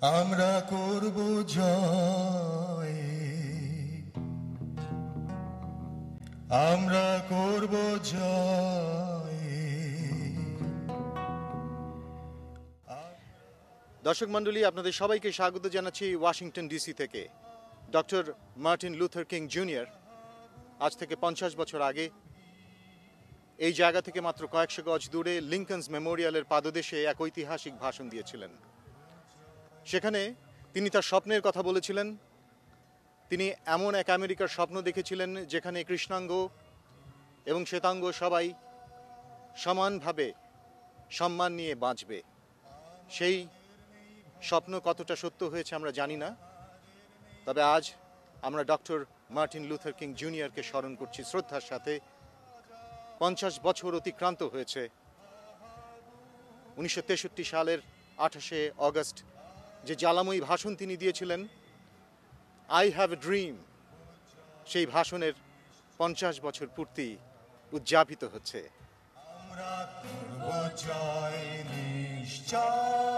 আমরা করব জয়, আমরা করব জয়। দর্শক মণ্ডলী, আপনাদের সবাইকে স্বাগত জানাচ্ছি ওয়াশিংটন ডিসি থেকে। Doctor Martin Luther king junior আজ থেকে 50 বছর আগে এই জায়গা থেকে মাত্র কয়েকশো গজ দূরে লিঙ্কনস মেমোরিয়ালের পাদদেশে এক ঐতিহাসিক ভাষণ দিয়েছিলেন। সেখানে তিনি তার স্বপ্নের কথা বলেছিলেন। তিনি এমন এক আমেরিকার স্বপ্ন দেখেছিলেন যেখানে কৃষ্ণাঙ্গ এবং শ্বেতাঙ্গ সবাই সমানভাবে সম্মান নিয়ে বাঁচবে। সেই স্বপ্ন কতটা সত্য হয়েছে আমরা জানি না, তবে আজ আমরা ডক্টর মার্টিন লুথার কিং জুনিয়রকে স্মরণ করছি শ্রদ্ধার সাথে। 50 বছর অতিক্রান্ত হয়েছে। 1963 সালের 28শে অগস্ট যে জ্বালাময়ী ভাষণ তিনি দিয়েছিলেন, আই হ্যাভ এ ড্রিম, সেই ভাষণের 50 বছর পূর্তি উদযাপিত হচ্ছে। আমরা করব জয় নিশ্চয়।